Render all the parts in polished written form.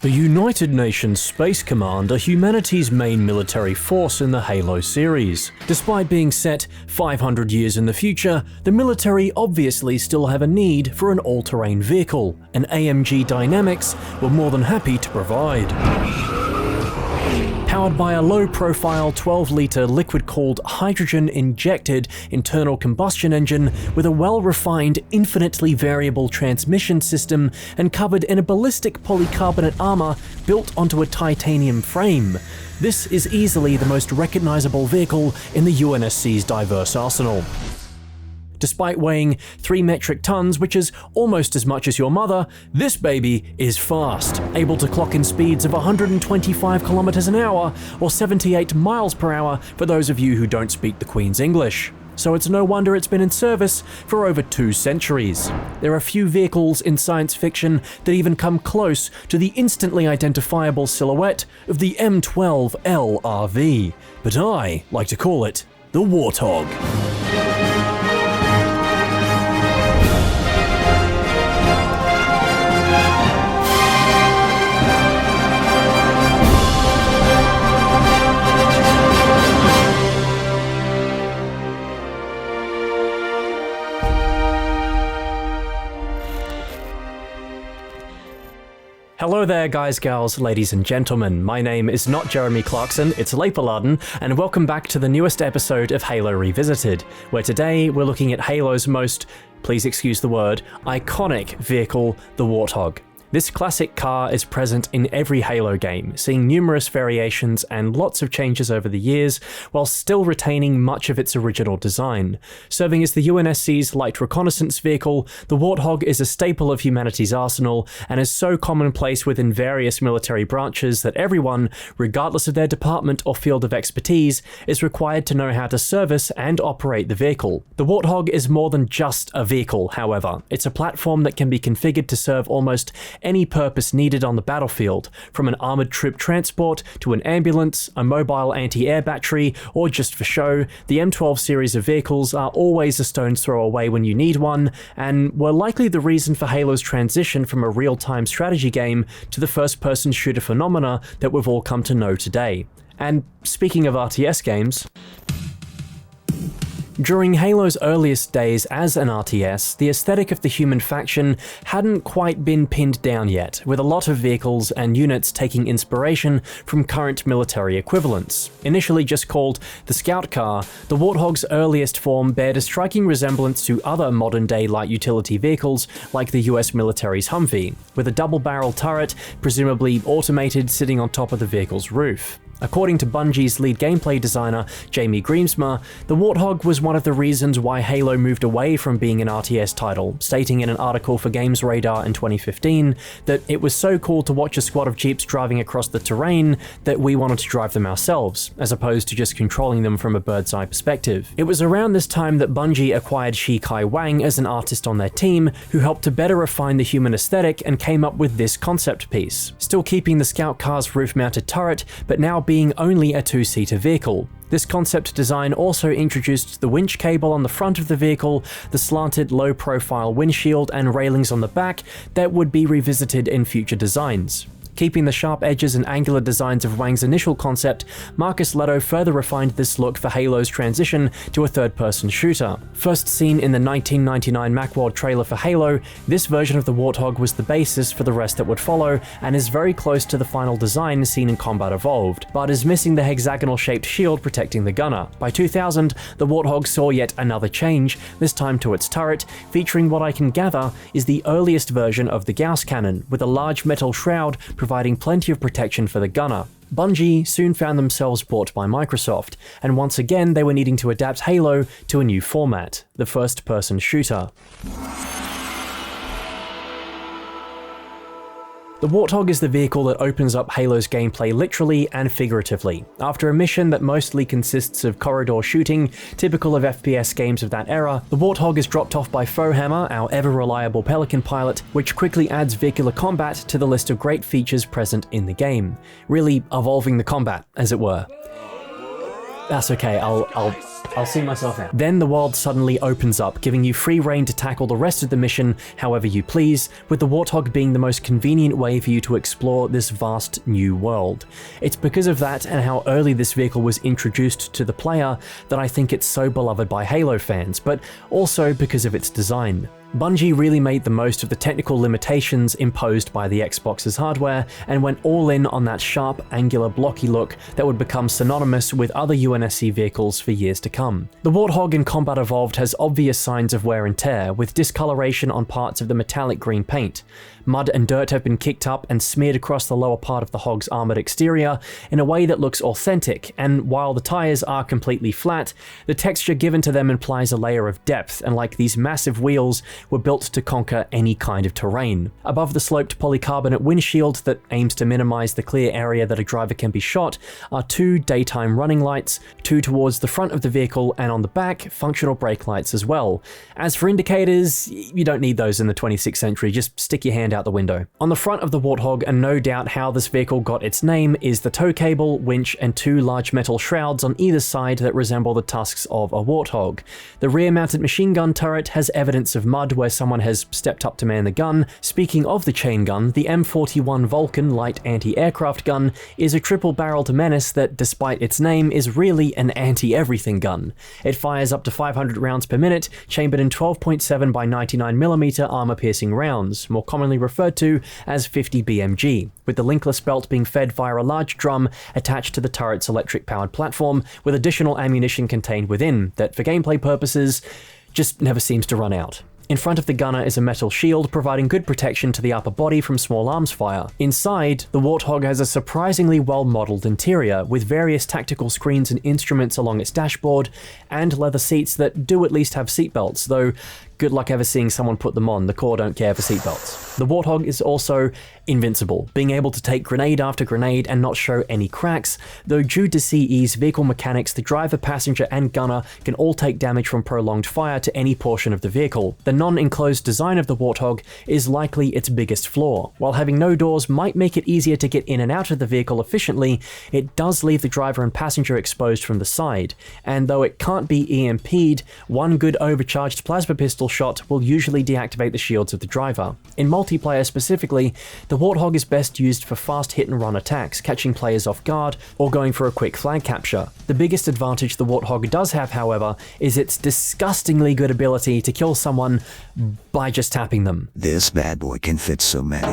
The United Nations Space Command are humanity's main military force in the Halo series. Despite being set 500 years in the future, the military obviously still have a need for an all-terrain vehicle, and AMG Dynamics were more than happy to provide. Powered by a low-profile 12-litre liquid-cooled hydrogen-injected internal combustion engine with a well-refined, infinitely variable transmission system and covered in a ballistic polycarbonate armor built onto a titanium frame, this is easily the most recognizable vehicle in the UNSC's diverse arsenal. Despite weighing 3 metric tons, which is almost as much as your mother, this baby is fast, able to clock in speeds of 125 kilometers an hour or 78 miles per hour for those of you who don't speak the Queen's English. So it's no wonder it's been in service for over 2 centuries. There are few vehicles in science fiction that even come close to the instantly identifiable silhouette of the M12 LRV, but I like to call it the Warthog. Hello there guys, gals, ladies and gentlemen. My name is not Jeremy Clarkson, it's LateNightGaming, and welcome back to the newest episode of Halo Revisited, where today we're looking at Halo's most, please excuse the word, iconic vehicle, the Warthog. This classic car is present in every Halo game, seeing numerous variations and lots of changes over the years, while still retaining much of its original design. Serving as the UNSC's light reconnaissance vehicle, the Warthog is a staple of humanity's arsenal and is so commonplace within various military branches that everyone, regardless of their department or field of expertise, is required to know how to service and operate the vehicle. The Warthog is more than just a vehicle, however. It's a platform that can be configured to serve almost any purpose needed on the battlefield, from an armored troop transport to an ambulance, a mobile anti-air battery, or just for show. The M12 series of vehicles are always a stone's throw away when you need one, and were likely the reason for Halo's transition from a real-time strategy game to the first-person shooter phenomena that we've all come to know today. And speaking of RTS games, during Halo's earliest days as an RTS, the aesthetic of the human faction hadn't quite been pinned down yet, with a lot of vehicles and units taking inspiration from current military equivalents. Initially just called the Scout Car, the Warthog's earliest form bared a striking resemblance to other modern-day light utility vehicles like the US military's Humvee, with a double-barrel turret, presumably automated, sitting on top of the vehicle's roof. According to Bungie's lead gameplay designer, Jamie Greemsma, the Warthog was one of the reasons why Halo moved away from being an RTS title, stating in an article for Games Radar in 2015 that it was so cool to watch a squad of jeeps driving across the terrain that we wanted to drive them ourselves, as opposed to just controlling them from a bird's eye perspective. It was around this time that Bungie acquired Shi Kai Wang as an artist on their team, who helped to better refine the human aesthetic and came up with this concept piece, still keeping the Scout Car's roof-mounted turret, but now being only a 2-seater vehicle. This concept design also introduced the winch cable on the front of the vehicle, the slanted low-profile windshield and railings on the back that would be revisited in future designs. Keeping the sharp edges and angular designs of Wang's initial concept, Marcus Leto further refined this look for Halo's transition to a third-person shooter. First seen in the 1999 Macworld trailer for Halo, this version of the Warthog was the basis for the rest that would follow, and is very close to the final design seen in Combat Evolved, but is missing the hexagonal-shaped shield protecting the gunner. By 2000, the Warthog saw yet another change, this time to its turret, featuring what I can gather is the earliest version of the Gauss cannon, with a large metal shroud providing plenty of protection for the gunner. Bungie soon found themselves bought by Microsoft, and once again they were needing to adapt Halo to a new format, the first-person shooter. The Warthog is the vehicle that opens up Halo's gameplay literally and figuratively. After a mission that mostly consists of corridor shooting, typical of FPS games of that era, the Warthog is dropped off by Foehammer, our ever-reliable Pelican pilot, which quickly adds vehicular combat to the list of great features present in the game, really evolving the combat, as it were. That's okay, I'll see myself out. Then the world suddenly opens up, giving you free reign to tackle the rest of the mission however you please, with the Warthog being the most convenient way for you to explore this vast new world. It's because of that and how early this vehicle was introduced to the player that I think it's so beloved by Halo fans, but also because of its design. Bungie really made the most of the technical limitations imposed by the Xbox's hardware and went all in on that sharp, angular, blocky look that would become synonymous with other UNSC vehicles for years to come. The Warthog in Combat Evolved has obvious signs of wear and tear, with discoloration on parts of the metallic green paint. Mud and dirt have been kicked up and smeared across the lower part of the Hog's armoured exterior in a way that looks authentic, and while the tyres are completely flat, the texture given to them implies a layer of depth, and like these massive wheels were built to conquer any kind of terrain. Above the sloped polycarbonate windshield that aims to minimise the clear area that a driver can be shot are 2 daytime running lights, 2 towards the front of the vehicle, and on the back, functional brake lights as well. As for indicators, you don't need those in the 26th century, just stick your hand out the window. On the front of the Warthog, and no doubt how this vehicle got its name, is the tow cable, winch, and 2 large metal shrouds on either side that resemble the tusks of a Warthog. The rear-mounted machine gun turret has evidence of mud where someone has stepped up to man the gun. Speaking of the chain gun, the M41 Vulcan light anti-aircraft gun is a triple-barreled menace that, despite its name, is really an anti-everything gun. It fires up to 500 rounds per minute, chambered in 12.7 by 99mm armor-piercing rounds, more commonly referred to as 50 BMG, with the linkless belt being fed via a large drum attached to the turret's electric-powered platform, with additional ammunition contained within that, for gameplay purposes, just never seems to run out. In front of the gunner is a metal shield, providing good protection to the upper body from small arms fire. Inside, the Warthog has a surprisingly well-modelled interior, with various tactical screens and instruments along its dashboard, and leather seats that do at least have seatbelts, though good luck ever seeing someone put them on, the Corps don't care for seatbelts. The Warthog is also invincible, being able to take grenade after grenade and not show any cracks, though due to CE's vehicle mechanics, the driver, passenger, and gunner can all take damage from prolonged fire to any portion of the vehicle. The non-enclosed design of the Warthog is likely its biggest flaw. While having no doors might make it easier to get in and out of the vehicle efficiently, it does leave the driver and passenger exposed from the side, and though it can't be EMP'd, one good overcharged plasma pistol shot will usually deactivate the shields of the driver. In multiplayer specifically, the Warthog is best used for fast hit-and-run attacks, catching players off guard, or going for a quick flag capture. The biggest advantage the Warthog does have, however, is its disgustingly good ability to kill someone by just tapping them. This bad boy can fit so many.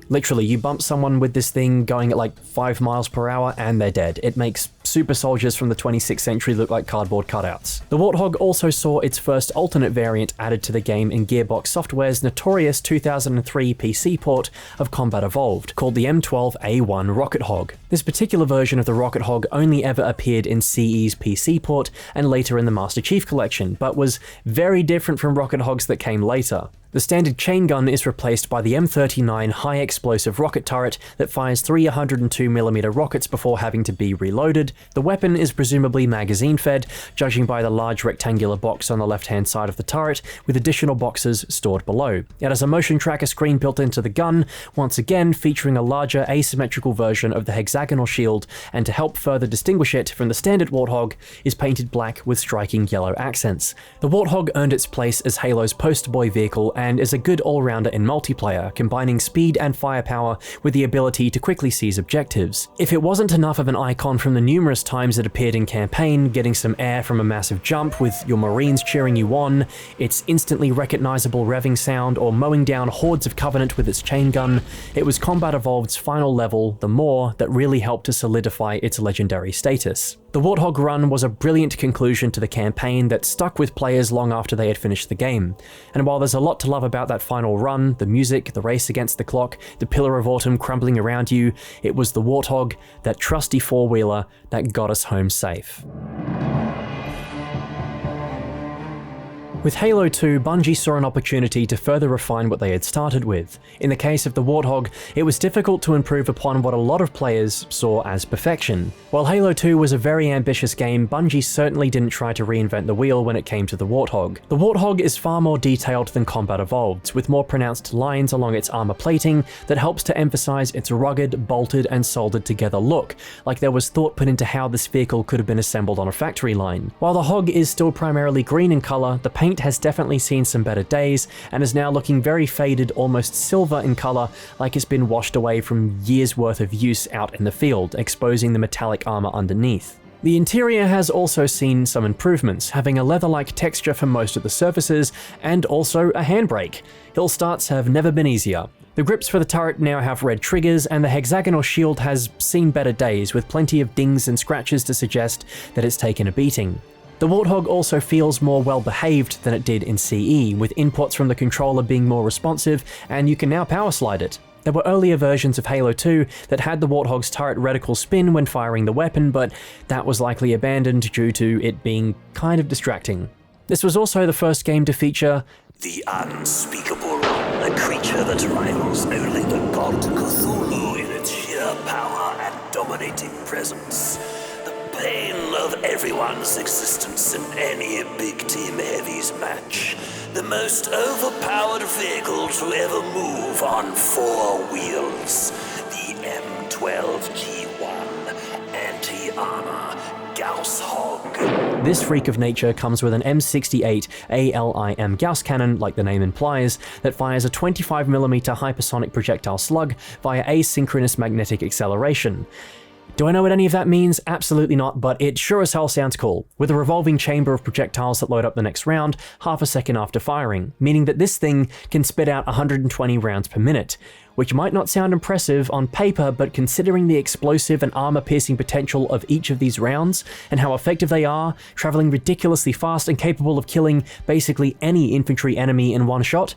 Literally, you bump someone with this thing going at like 5 miles per hour and they're dead. It makes super soldiers from the 26th century look like cardboard cutouts. The Warthog also saw its first alternate variant added to the game in Gearbox Software's notorious 2003 PC port of Combat Evolved, called the M12A1 Rocket Hog. This particular version of the Rocket Hog only ever appeared in CE's PC port and later in the Master Chief Collection, but was very different from Rocket Hogs that came later. The standard chain gun is replaced by the M39 high-explosive rocket turret that fires 3 102mm rockets before having to be reloaded. The weapon is presumably magazine-fed, judging by the large rectangular box on the left-hand side of the turret, with additional boxes stored below. It has a motion tracker screen built into the gun, once again featuring a larger asymmetrical version of the hexagonal shield, and to help further distinguish it from the standard Warthog, is painted black with striking yellow accents. The Warthog earned its place as Halo's poster boy vehicle and is a good all-rounder in multiplayer, combining speed and firepower with the ability to quickly seize objectives. If it wasn't enough of an icon from the numerous times it appeared in campaign, getting some air from a massive jump with your marines cheering you on, its instantly recognizable revving sound, or mowing down hordes of Covenant with its chain gun, it was Combat Evolved's final level, the Maw, that really helped to solidify its legendary status. The Warthog run was a brilliant conclusion to the campaign that stuck with players long after they had finished the game. And while there's a lot to love about that final run, the music, the race against the clock, the Pillar of Autumn crumbling around you, it was the Warthog, that trusty four-wheeler, that got us home safe. With Halo 2, Bungie saw an opportunity to further refine what they had started with. In the case of the Warthog, it was difficult to improve upon what a lot of players saw as perfection. While Halo 2 was a very ambitious game, Bungie certainly didn't try to reinvent the wheel when it came to the Warthog. The Warthog is far more detailed than Combat Evolved, with more pronounced lines along its armor plating that helps to emphasize its rugged, bolted, and soldered together look, like there was thought put into how this vehicle could have been assembled on a factory line. While the Hog is still primarily green in color, the paint has definitely seen some better days and is now looking very faded, almost silver in color, like it's been washed away from years worth of use out in the field, exposing the metallic armor underneath. The interior has also seen some improvements, having a leather-like texture for most of the surfaces and also a handbrake. Hill starts have never been easier. The grips for the turret now have red triggers, and the hexagonal shield has seen better days, with plenty of dings and scratches to suggest that it's taken a beating. The Warthog also feels more well-behaved than it did in CE, with inputs from the controller being more responsive, and you can now power slide it. There were earlier versions of Halo 2 that had the Warthog's turret reticle spin when firing the weapon, but that was likely abandoned due to it being kind of distracting. This was also the first game to feature the unspeakable, a creature that rivals only the god Cthulhu in its sheer power and dominating presence. Pain of everyone's existence in any big team heavies match. The most overpowered vehicle to ever move on 4 wheels. The M12G1 anti-armor Gauss Hog. This freak of nature comes with an M68 ALIM Gauss cannon, like the name implies, that fires a 25mm hypersonic projectile slug via asynchronous magnetic acceleration. Do I know what any of that means? Absolutely not, but it sure as hell sounds cool, with a revolving chamber of projectiles that load up the next round half a second after firing, meaning that this thing can spit out 120 rounds per minute, which might not sound impressive on paper, but considering the explosive and armor-piercing potential of each of these rounds, and how effective they are, traveling ridiculously fast and capable of killing basically any infantry enemy in one shot,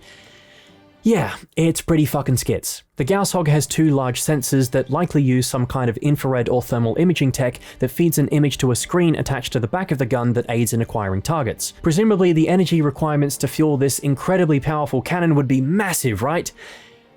yeah, it's pretty fucking skits. The Gauss Hog has 2 large sensors that likely use some kind of infrared or thermal imaging tech that feeds an image to a screen attached to the back of the gun that aids in acquiring targets. Presumably the energy requirements to fuel this incredibly powerful cannon would be massive, right?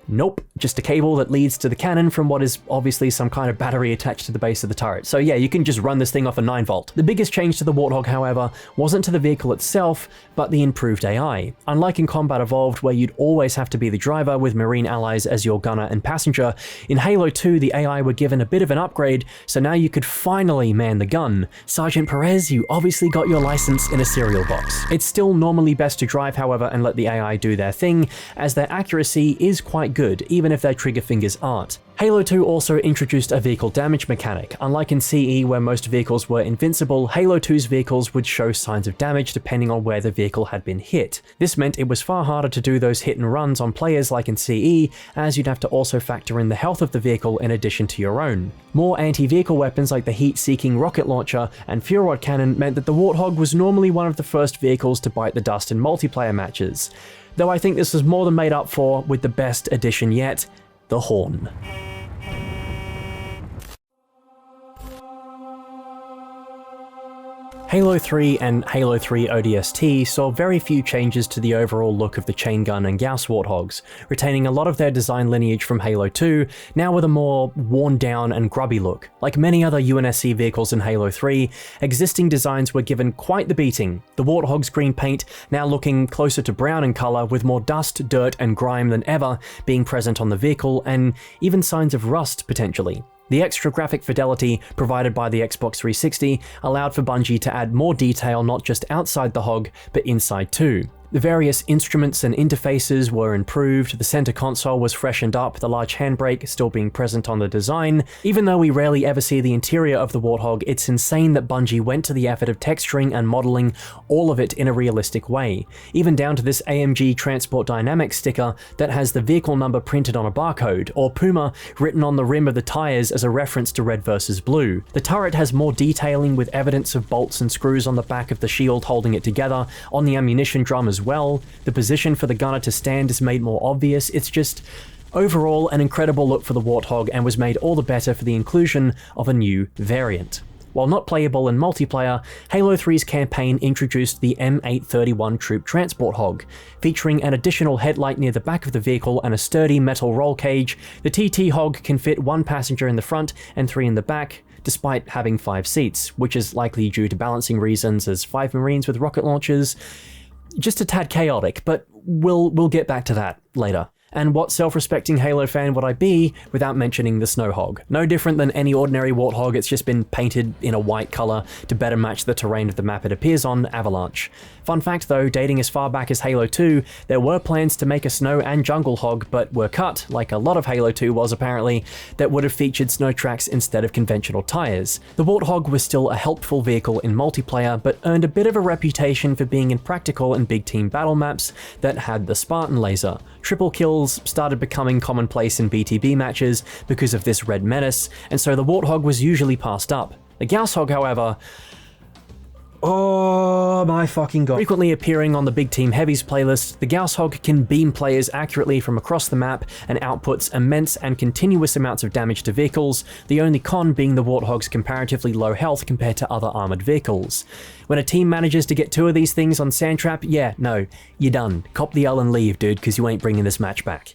Nope, just a cable that leads to the cannon from what is obviously some kind of battery attached to the base of the turret. So yeah, you can just run this thing off a 9-volt. The biggest change to the Warthog, however, wasn't to the vehicle itself, but the improved AI. Unlike in Combat Evolved, where you'd always have to be the driver with Marine allies as your gunner and passenger, in Halo 2 the AI were given a bit of an upgrade, so now you could finally man the gun. Sergeant Perez, you obviously got your license in a cereal box. It's still normally best to drive, however, and let the AI do their thing, as their accuracy is quite good, even if their trigger fingers aren't. Halo 2 also introduced a vehicle damage mechanic. Unlike in CE, where most vehicles were invincible, Halo 2's vehicles would show signs of damage depending on where the vehicle had been hit. This meant it was far harder to do those hit and runs on players like in CE, as you'd have to also factor in the health of the vehicle in addition to your own. More anti-vehicle weapons like the heat-seeking rocket launcher and fuel rod cannon meant that the Warthog was normally one of the first vehicles to bite the dust in multiplayer matches. Though I think this was more than made up for with the best addition yet, the Horn. Halo 3 and Halo 3 ODST saw very few changes to the overall look of the chain gun and Gauss Warthogs, retaining a lot of their design lineage from Halo 2, now with a more worn down and grubby look. Like many other UNSC vehicles in Halo 3, existing designs were given quite the beating, the Warthog's green paint now looking closer to brown in colour, with more dust, dirt and grime than ever being present on the vehicle, and even signs of rust potentially. The extra graphic fidelity provided by the Xbox 360 allowed for Bungie to add more detail not just outside the Hog, but inside too. The various instruments and interfaces were improved, the center console was freshened up, the large handbrake still being present on the design. Even though we rarely ever see the interior of the Warthog, it's insane that Bungie went to the effort of texturing and modeling all of it in a realistic way, even down to this AMG Transport Dynamics sticker that has the vehicle number printed on a barcode, or Puma written on the rim of the tires as a reference to red versus blue. The turret has more detailing with evidence of bolts and screws on the back of the shield holding it together, on the ammunition drum as well. The position for the gunner to stand is made more obvious. It's just overall an incredible look for the Warthog, and was made all the better for the inclusion of a new variant. While not playable in multiplayer, Halo 3's campaign introduced the M831 Troop Transport Hog. Featuring an additional headlight near the back of the vehicle and a sturdy metal roll cage, the TT Hog can fit 1 passenger in the front and 3 in the back, despite having 5 seats, which is likely due to balancing reasons, as 5 Marines with rocket launchers, just a tad chaotic, but we'll get back to that later. And what self-respecting Halo fan would I be without mentioning the Snow Hog? No different than any ordinary Warthog, it's just been painted in a white color to better match the terrain of the map it appears on, Avalanche. Fun fact though, dating as far back as Halo 2, there were plans to make a snow and jungle hog, but were cut, like a lot of Halo 2 was apparently, that would have featured snow tracks instead of conventional tires. The Warthog was still a helpful vehicle in multiplayer, but earned a bit of a reputation for being impractical in big team battle maps that had the Spartan laser. Triple kills started becoming commonplace in BTB matches because of this red menace, and so the Warthog was usually passed up. The Gauss Hog, however, oh my fucking god. Frequently appearing on the Big Team Heavies playlist, the Gauss Hog can beam players accurately from across the map and outputs immense and continuous amounts of damage to vehicles, the only con being the Warthog's comparatively low health compared to other armored vehicles. When a team manages to get 2 of these things on Sandtrap, yeah, no, you're done. Cop the L and leave, dude, because you ain't bringing this match back.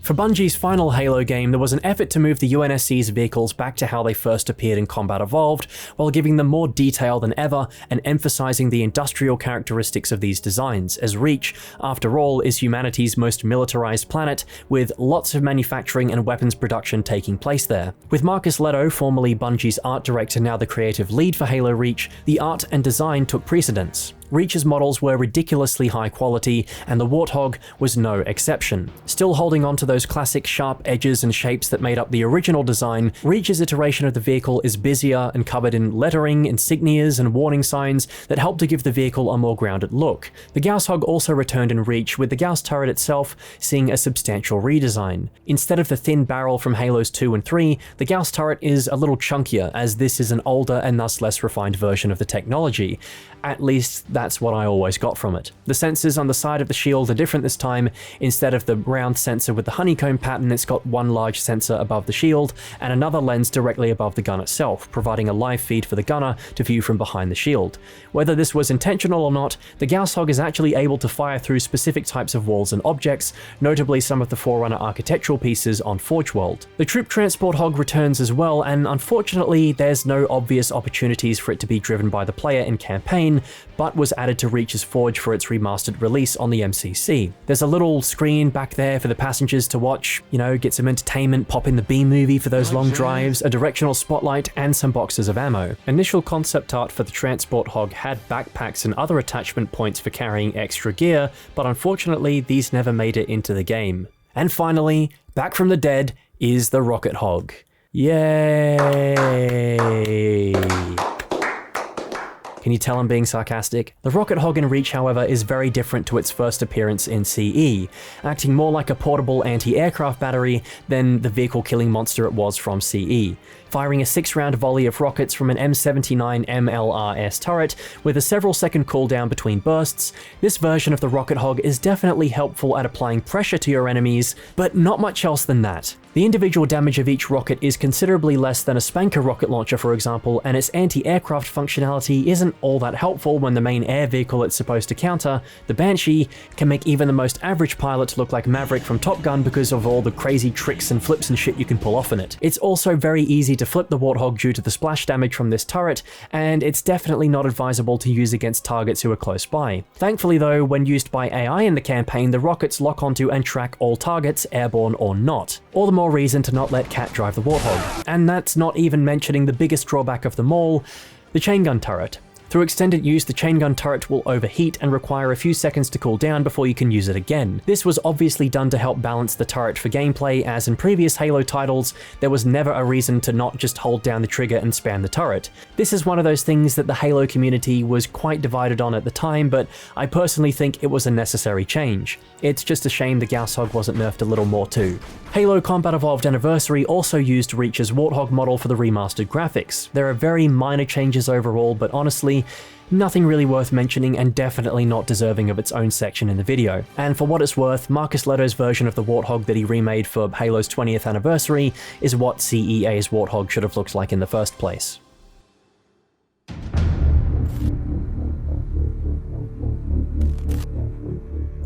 For Bungie's final Halo game, there was an effort to move the UNSC's vehicles back to how they first appeared in Combat Evolved, while giving them more detail than ever and emphasizing the industrial characteristics of these designs, as Reach, after all, is humanity's most militarized planet, with lots of manufacturing and weapons production taking place there. With Marcus Leto, formerly Bungie's art director, now the creative lead for Halo Reach, the art and design took precedence. Reach's models were ridiculously high quality, and the Warthog was no exception. Still holding on to those classic sharp edges and shapes that made up the original design, Reach's iteration of the vehicle is busier and covered in lettering, insignias, and warning signs that help to give the vehicle a more grounded look. The Gauss Hog also returned in Reach, with the Gauss turret itself seeing a substantial redesign. Instead of the thin barrel from Halos 2 and 3, the Gauss turret is a little chunkier, as this is an older and thus less refined version of the technology. At least that's what I always got from it. The sensors on the side of the shield are different this time. Instead of the round sensor with the honeycomb pattern, it's got 1 large sensor above the shield and another lens directly above the gun itself, providing a live feed for the gunner to view from behind the shield. Whether this was intentional or not, the Gauss Hog is actually able to fire through specific types of walls and objects, notably some of the Forerunner architectural pieces on Forge World. The Troop Transport Hog returns as well, and unfortunately there's no obvious opportunities for it to be driven by the player in campaign, but was added to Reach's Forge for its remastered release on the MCC. There's a little screen back there for the passengers to watch, get some entertainment, pop in the B-movie for those long drives, a directional spotlight, and some boxes of ammo. Initial concept art for the Transport Hog had backpacks and other attachment points for carrying extra gear, but unfortunately these never made it into the game. And finally, back from the dead is the Rocket Hog. Yay! Can you tell I'm being sarcastic? The Rocket Hog in Reach, however, is very different to its first appearance in CE, acting more like a portable anti-aircraft battery than the vehicle-killing monster it was from CE. Firing a 6-round volley of rockets from an M79 MLRS turret with a several-second cooldown between bursts, this version of the Rocket Hog is definitely helpful at applying pressure to your enemies, but not much else than that. The individual damage of each rocket is considerably less than a Spanker rocket launcher, for example, and its anti-aircraft functionality isn't all that helpful when the main air vehicle it's supposed to counter, the Banshee, can make even the most average pilot look like Maverick from Top Gun because of all the crazy tricks and flips and shit you can pull off in it. It's also very easy to flip the Warthog due to the splash damage from this turret, and it's definitely not advisable to use against targets who are close by. Thankfully though, when used by AI in the campaign, the rockets lock onto and track all targets, airborne or not. All the more reason to not let Cat drive the Warthog. And that's not even mentioning the biggest drawback of them all, the chain gun turret. Through extended use, the chain gun turret will overheat and require a few seconds to cool down before you can use it again. This was obviously done to help balance the turret for gameplay, as in previous Halo titles, there was never a reason to not just hold down the trigger and spam the turret. This is one of those things that the Halo community was quite divided on at the time, but I personally think it was a necessary change. It's just a shame the Gauss Hog wasn't nerfed a little more too. Halo Combat Evolved Anniversary also used Reach's Warthog model for the remastered graphics. There are very minor changes overall, but honestly, anniversary, nothing really worth mentioning and definitely not deserving of its own section in the video. And for what it's worth, Marcus Leto's version of the Warthog that he remade for Halo's 20th anniversary is what CEA's Warthog should have looked like in the first place.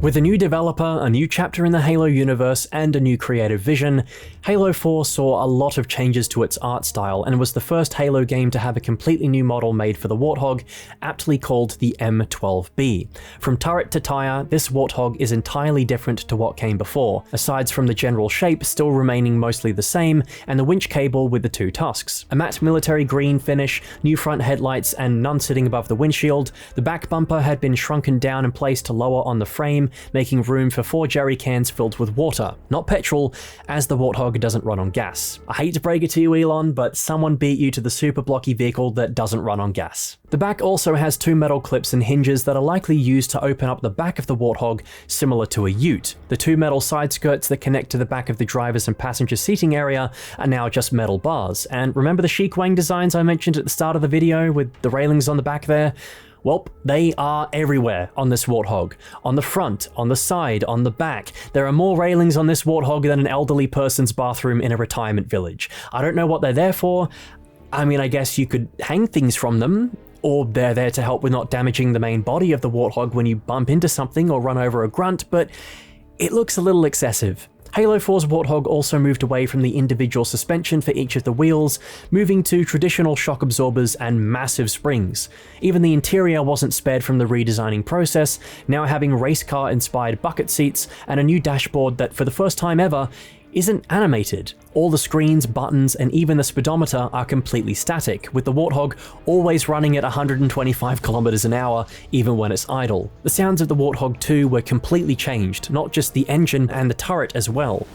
With a new developer, a new chapter in the Halo universe, and a new creative vision, Halo 4 saw a lot of changes to its art style and was the first Halo game to have a completely new model made for the Warthog, aptly called the M12B. From turret to tire, this Warthog is entirely different to what came before, aside from the general shape still remaining mostly the same, and the winch cable with the two tusks. A matte military green finish, new front headlights, and none sitting above the windshield, the back bumper had been shrunken down and placed lower on the frame, making room for 4 jerry cans filled with water, not petrol, as the Warthog doesn't run on gas. I hate to break it to you, Elon, but someone beat you to the super blocky vehicle that doesn't run on gas. The back also has 2 metal clips and hinges that are likely used to open up the back of the Warthog, similar to a ute. The 2 metal side skirts that connect to the back of the driver's and passenger seating area are now just metal bars. And remember the chic wang designs I mentioned at the start of the video with the railings on the back there? Well, they are everywhere on this Warthog. On the front, on the side, on the back. There are more railings on this Warthog than an elderly person's bathroom in a retirement village. I don't know what they're there for. I mean, I guess you could hang things from them, or they're there to help with not damaging the main body of the Warthog when you bump into something or run over a grunt, but it looks a little excessive. Halo 4's Warthog also moved away from the individual suspension for each of the wheels, moving to traditional shock absorbers and massive springs. Even the interior wasn't spared from the redesigning process, now having race car-inspired bucket seats and a new dashboard that, for the first time ever, isn't animated. All the screens, buttons, and even the speedometer are completely static, with the Warthog always running at 125 kilometers an hour, even when it's idle. The sounds of the Warthog 2 were completely changed, not just the engine and the turret as well.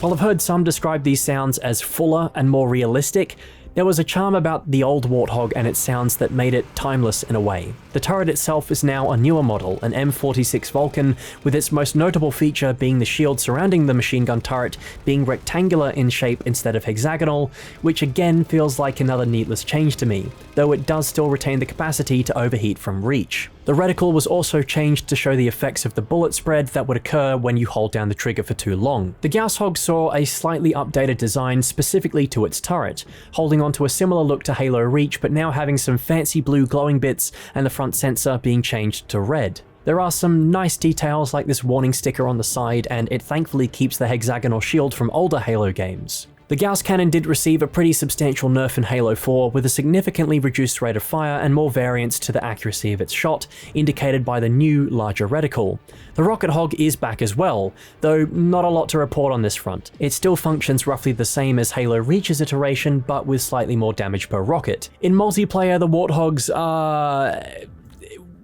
While I've heard some describe these sounds as fuller and more realistic, there was a charm about the old Warthog and its sounds that made it timeless in a way. The turret itself is now a newer model, an M46 Vulcan, with its most notable feature being the shield surrounding the machine gun turret being rectangular in shape instead of hexagonal, which again feels like another needless change to me, though it does still retain the capacity to overheat from reach. The reticle was also changed to show the effects of the bullet spread that would occur when you hold down the trigger for too long. The Gauss Hog saw a slightly updated design specifically to its turret, holding onto a similar look to Halo Reach but now having some fancy blue glowing bits and the front sensor being changed to red. There are some nice details like this warning sticker on the side, and it thankfully keeps the hexagonal shield from older Halo games. The Gauss cannon did receive a pretty substantial nerf in Halo 4 with a significantly reduced rate of fire and more variance to the accuracy of its shot, indicated by the new, larger reticle. The Rocket Hog is back as well, though not a lot to report on this front. It still functions roughly the same as Halo Reach's iteration, but with slightly more damage per rocket. In multiplayer, the Warthogs are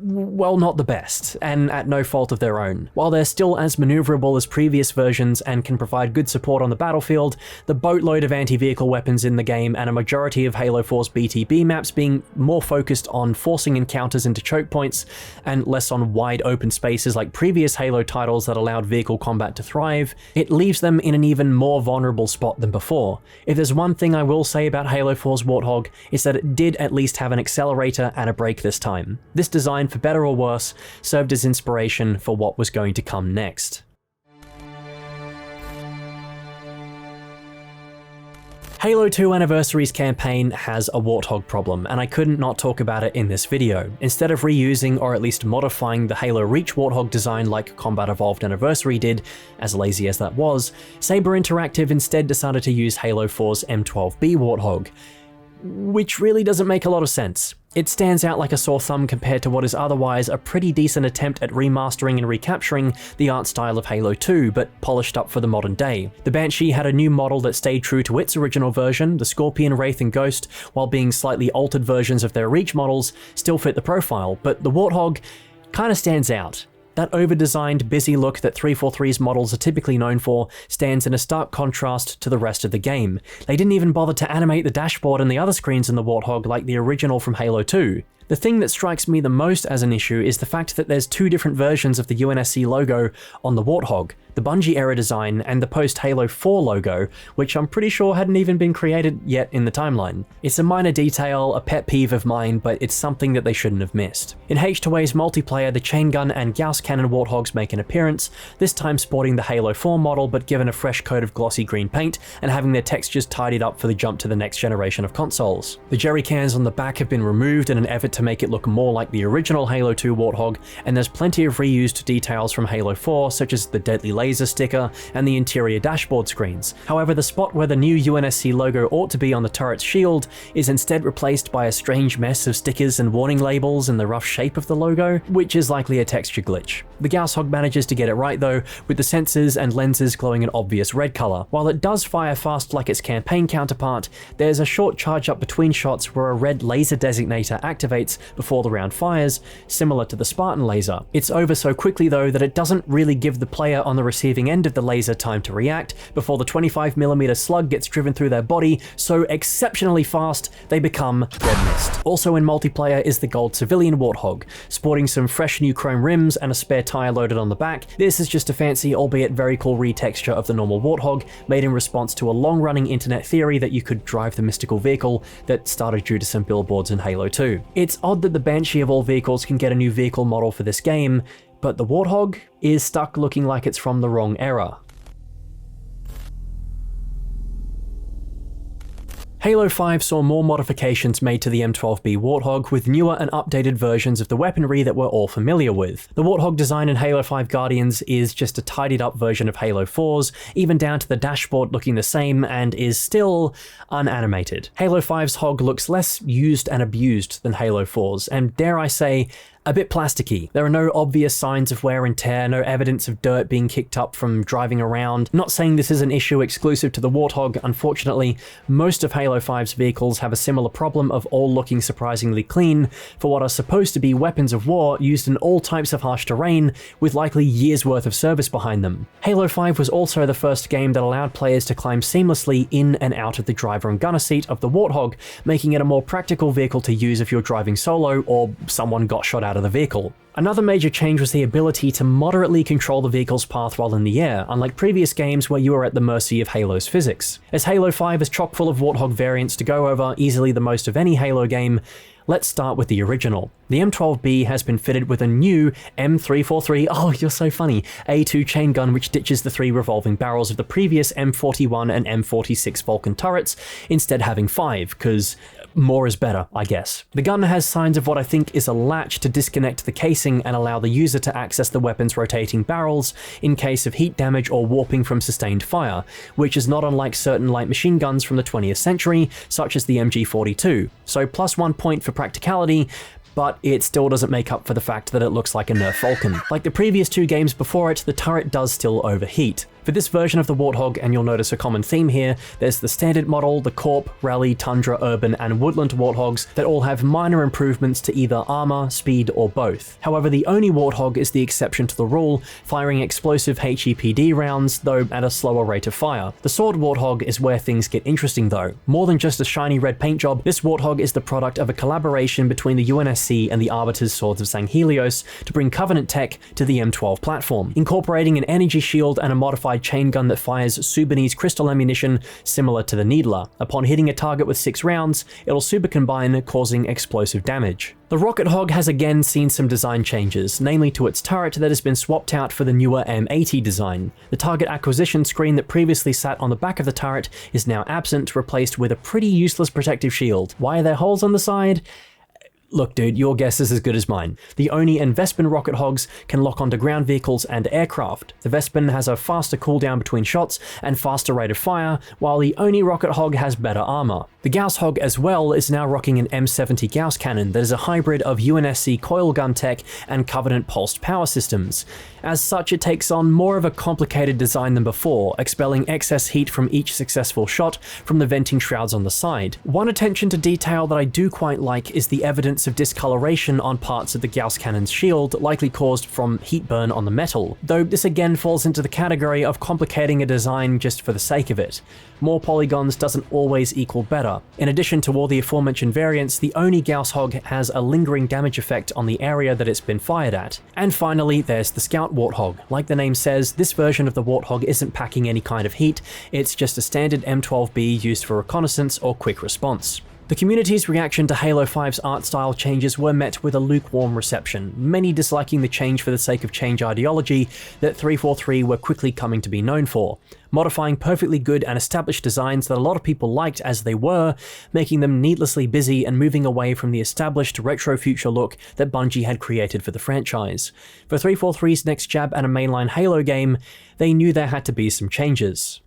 well, not the best, and at no fault of their own. While they're still as maneuverable as previous versions and can provide good support on the battlefield, the boatload of anti-vehicle weapons in the game and a majority of Halo 4's BTB maps being more focused on forcing encounters into choke points and less on wide open spaces like previous Halo titles that allowed vehicle combat to thrive, it leaves them in an even more vulnerable spot than before. If there's one thing I will say about Halo 4's Warthog, it's that it did at least have an accelerator and a brake this time. This design, for better or worse, served as inspiration for what was going to come next. Halo 2 Anniversary's campaign has a Warthog problem, and I couldn't not talk about it in this video. Instead of reusing or at least modifying the Halo Reach Warthog design like Combat Evolved Anniversary did, as lazy as that was, Saber Interactive instead decided to use Halo 4's M12B Warthog, which really doesn't make a lot of sense. It stands out like a sore thumb compared to what is otherwise a pretty decent attempt at remastering and recapturing the art style of Halo 2, but polished up for the modern day. The Banshee had a new model that stayed true to its original version. The Scorpion, Wraith, and Ghost, while being slightly altered versions of their Reach models, still fit the profile, but the Warthog kinda stands out. That over-designed, busy look that 343's models are typically known for stands in a stark contrast to the rest of the game. They didn't even bother to animate the dashboard and the other screens in the Warthog like the original from Halo 2. The thing that strikes me the most as an issue is the fact that there's two different versions of the UNSC logo on the Warthog, the Bungie era design and the post-Halo 4 logo, which I'm pretty sure hadn't even been created yet in the timeline. It's a minor detail, a pet peeve of mine, but it's something that they shouldn't have missed. In H2A's multiplayer, the chain gun and Gauss cannon Warthogs make an appearance, this time sporting the Halo 4 model but given a fresh coat of glossy green paint and having their textures tidied up for the jump to the next generation of consoles. The jerry cans on the back have been removed in an effort to make it look more like the original Halo 2 Warthog, and there's plenty of reused details from Halo 4, such as the deadly laser sticker and the interior dashboard screens. However, the spot where the new UNSC logo ought to be on the turret's shield is instead replaced by a strange mess of stickers and warning labels in the rough shape of the logo, which is likely a texture glitch. The Gauss Hog manages to get it right though, with the sensors and lenses glowing an obvious red color. While it does fire fast like its campaign counterpart, there's a short charge up between shots where a red laser designator activates before the round fires, similar to the Spartan laser. It's over so quickly though that it doesn't really give the player on the receiving end of the laser time to react before the 25mm slug gets driven through their body so exceptionally fast they become red mist. Also in multiplayer is the gold civilian Warthog, sporting some fresh new chrome rims and a spare tire loaded on the back. This is just a fancy, albeit very cool retexture of the normal Warthog, made in response to a long-running internet theory that you could drive the mystical vehicle that started due to some billboards in Halo 2. It's odd that the Banshee of all vehicles can get a new vehicle model for this game, but the Warthog is stuck looking like it's from the wrong era. Halo 5 saw more modifications made to the M12B Warthog with newer and updated versions of the weaponry that we're all familiar with. The Warthog design in Halo 5 Guardians is just a tidied up version of Halo 4's, even down to the dashboard looking the same and is still unanimated. Halo 5's Hog looks less used and abused than Halo 4's, and dare I say, a bit plasticky. There are no obvious signs of wear and tear, no evidence of dirt being kicked up from driving around. Not saying this is an issue exclusive to the Warthog, unfortunately, most of Halo 5's vehicles have a similar problem of all looking surprisingly clean for what are supposed to be weapons of war used in all types of harsh terrain with likely years worth of service behind them. Halo 5 was also the first game that allowed players to climb seamlessly in and out of the driver and gunner seat of the Warthog, making it a more practical vehicle to use if you're driving solo or someone got shot out of the vehicle. Another major change was the ability to moderately control the vehicle's path while in the air, unlike previous games where you were at the mercy of Halo's physics. As Halo 5 is chock full of Warthog variants to go over, easily the most of any Halo game, let's start with the original. The M12B has been fitted with a new M343, oh you're so funny, A2 chain gun which ditches the 3 revolving barrels of the previous M41 and M46 Vulcan turrets, instead having 5, because more is better, I guess. The gun has signs of what I think is a latch to disconnect the casing and allow the user to access the weapon's rotating barrels in case of heat damage or warping from sustained fire, which is not unlike certain light machine guns from the 20th century, such as the MG42. So +1 point for practicality, but it still doesn't make up for the fact that it looks like a Nerf Vulcan. Like the previous 2 games before it, the turret does still overheat. For this version of the Warthog, and you'll notice a common theme here, there's the standard model, the Corp, Rally, Tundra, Urban, and Woodland Warthogs that all have minor improvements to either armor, speed, or both. However, the Oni Warthog is the exception to the rule, firing explosive HEPD rounds, though at a slower rate of fire. The Sword Warthog is where things get interesting though. More than just a shiny red paint job, this Warthog is the product of a collaboration between the UNSC and the Arbiter's Swords of Sanghelios to bring Covenant tech to the M12 platform, incorporating an energy shield and a modified chain gun that fires Sudanese crystal ammunition similar to the Needler. Upon hitting a target with 6 rounds, it'll super combine, causing explosive damage. The Rocket Hog has again seen some design changes, namely to its turret that has been swapped out for the newer M80 design. The target acquisition screen that previously sat on the back of the turret is now absent, replaced with a pretty useless protective shield. Why are there holes on the side? Look dude, your guess is as good as mine. The Oni and Vespin rocket hogs can lock onto ground vehicles and aircraft. The Vespin has a faster cooldown between shots and faster rate of fire, while the Oni rocket hog has better armor. The Gauss Hog as well is now rocking an M70 Gauss cannon that is a hybrid of UNSC coil gun tech and Covenant pulsed power systems. As such, it takes on more of a complicated design than before, expelling excess heat from each successful shot from the venting shrouds on the side. One attention to detail that I do quite like is the evidence of discoloration on parts of the Gauss cannon's shield, likely caused from heat burn on the metal, though this again falls into the category of complicating a design just for the sake of it. More polygons doesn't always equal better, better. In addition to all the aforementioned variants, the Oni Gauss Hog has a lingering damage effect on the area that it's been fired at. And finally, there's the Scout Warthog. Like the name says, this version of the Warthog isn't packing any kind of heat, it's just a standard M12B used for reconnaissance or quick response. The community's reaction to Halo 5's art style changes were met with a lukewarm reception, many disliking the change for the sake of change ideology that 343 were quickly coming to be known for, modifying perfectly good and established designs that a lot of people liked as they were, making them needlessly busy and moving away from the established retro future look that Bungie had created for the franchise. For 343's next jab at a mainline Halo game, they knew there had to be some changes.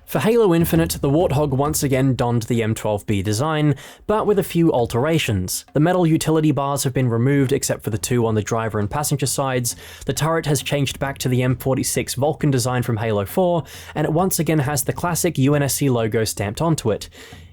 For Halo Infinite, the Warthog once again donned the M12B design, but with a few alterations. The metal utility bars have been removed except for the two on the driver and passenger sides, the turret has changed back to the M46 Vulcan design from Halo 4, and it once again has the classic UNSC logo stamped onto it.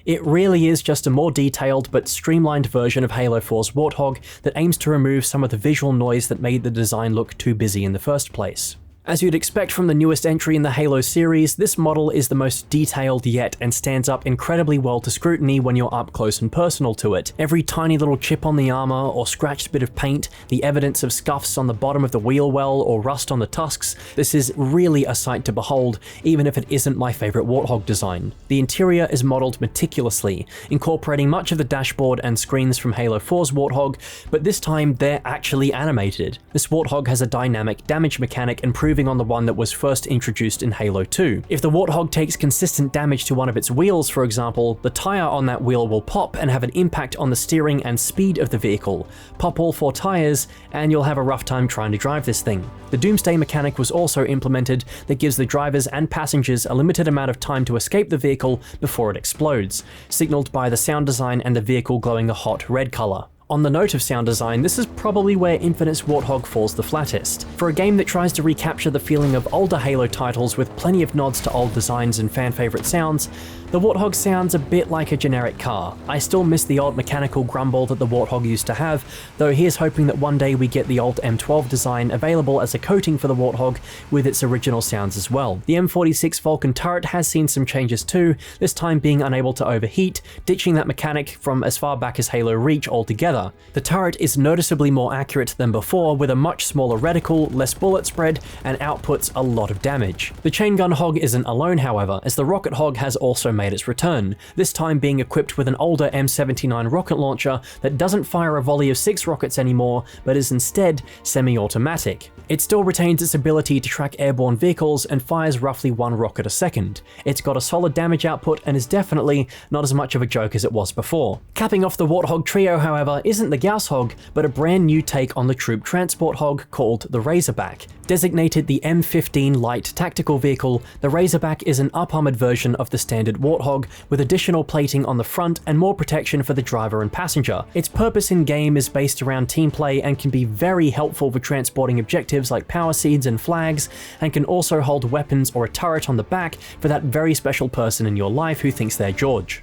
It really is just a more detailed but streamlined version of Halo 4's Warthog that aims to remove some of the visual noise that made the design look too busy in the first place. As you'd expect from the newest entry in the Halo series, this model is the most detailed yet and stands up incredibly well to scrutiny when you're up close and personal to it. Every tiny little chip on the armor or scratched bit of paint, the evidence of scuffs on the bottom of the wheel well or rust on the tusks, this is really a sight to behold, even if it isn't my favorite Warthog design. The interior is modeled meticulously, incorporating much of the dashboard and screens from Halo 4's Warthog, but this time they're actually animated. This Warthog has a dynamic damage mechanic improving on the one that was first introduced in Halo 2. If the Warthog takes consistent damage to one of its wheels, for example, the tire on that wheel will pop and have an impact on the steering and speed of the vehicle. Pop all 4 tires, and you'll have a rough time trying to drive this thing. The Doomsday mechanic was also implemented that gives the drivers and passengers a limited amount of time to escape the vehicle before it explodes, signaled by the sound design and the vehicle glowing a hot red color. On the note of sound design, this is probably where Infinite's Warthog falls the flattest. For a game that tries to recapture the feeling of older Halo titles with plenty of nods to old designs and fan-favorite sounds, the Warthog sounds a bit like a generic car. I still miss the old mechanical grumble that the Warthog used to have, though here's hoping that one day we get the old M12 design available as a coating for the Warthog with its original sounds as well. The M46 Vulcan turret has seen some changes too, this time being unable to overheat, ditching that mechanic from as far back as Halo Reach altogether. The turret is noticeably more accurate than before, with a much smaller reticle, less bullet spread, and outputs a lot of damage. The chain gun hog isn't alone, however, as the rocket hog has also made its return, this time being equipped with an older M79 rocket launcher that doesn't fire a volley of 6 rockets anymore, but is instead semi-automatic. It still retains its ability to track airborne vehicles and fires roughly 1 rocket a second. It's got a solid damage output and is definitely not as much of a joke as it was before. Capping off the Warthog trio, however, isn't the Gauss Hog, but a brand new take on the troop transport hog called the Razorback. Designated the M15 light tactical vehicle, the Razorback is an up-armored version of the standard Warthog, with additional plating on the front and more protection for the driver and passenger. Its purpose in-game is based around team play and can be very helpful for transporting objectives like power seeds and flags, and can also hold weapons or a turret on the back for that very special person in your life who thinks they're George.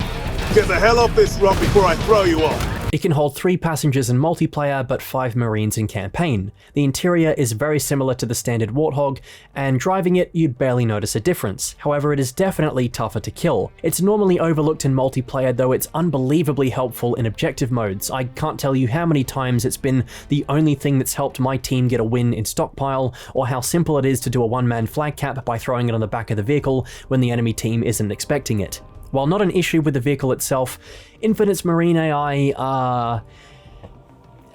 Get the hell off this rock before I throw you off! It can hold 3 passengers in multiplayer but 5 Marines in campaign. The interior is very similar to the standard Warthog, and driving it you barely notice a difference. However, it is definitely tougher to kill. It's normally overlooked in multiplayer, though it's unbelievably helpful in objective modes. I can't tell you how many times it's been the only thing that's helped my team get a win in Stockpile, or how simple it is to do a one-man flag cap by throwing it on the back of the vehicle when the enemy team isn't expecting it. While not an issue with the vehicle itself, Infinite's Marine AI are...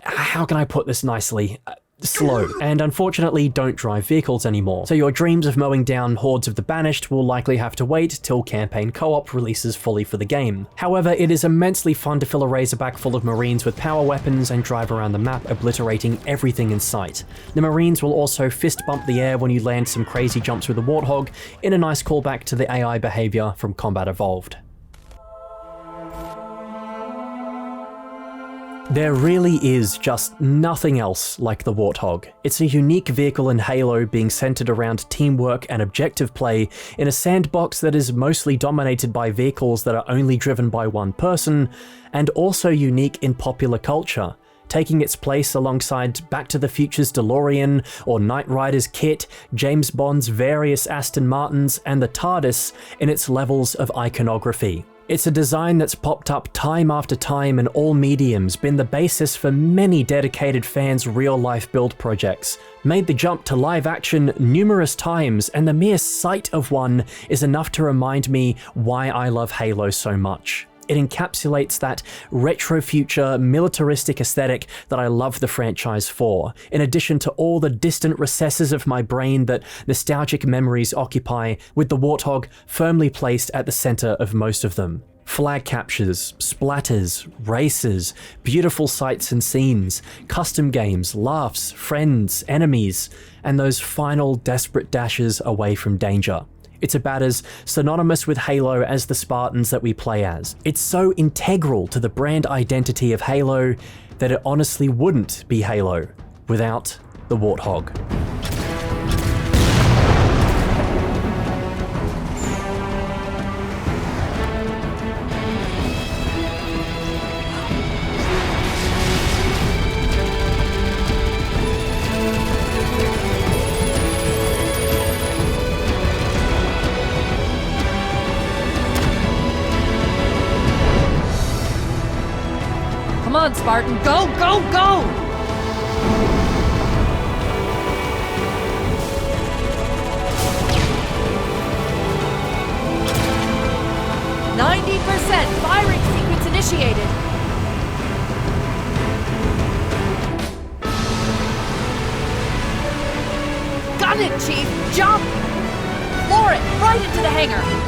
how can I put this nicely? Slow, and unfortunately don't drive vehicles anymore, so your dreams of mowing down hordes of the Banished will likely have to wait till campaign co-op releases fully for the game. However, it is immensely fun to fill a Razorback full of Marines with power weapons and drive around the map obliterating everything in sight. The Marines will also fist bump the air when you land some crazy jumps with the Warthog, in a nice callback to the AI behavior from Combat Evolved. There really is just nothing else like the Warthog. It's a unique vehicle in Halo, being centered around teamwork and objective play in a sandbox that is mostly dominated by vehicles that are only driven by one person, and also unique in popular culture. taking its place alongside Back to the Future's DeLorean or Knight Rider's kit, James Bond's various Aston Martins, and the TARDIS in its levels of iconography. It's a design that's popped up time after time in all mediums, been the basis for many dedicated fans' real-life build projects, made the jump to live action numerous times, and the mere sight of one is enough to remind me why I love Halo so much. It encapsulates that retro-future, militaristic aesthetic that I love the franchise for, in addition to all the distant recesses of my brain that nostalgic memories occupy, with the Warthog firmly placed at the center of most of them. Flag captures, splatters, races, beautiful sights and scenes, custom games, laughs, friends, enemies, and those final desperate dashes away from danger. It's about as synonymous with Halo as the Spartans that we play as. It's so integral to the brand identity of Halo that it honestly wouldn't be Halo without the Warthog. Come on, Spartan, go, go, go! Firing sequence initiated. Gun it, Chief! Jump! Floor it right into the hangar!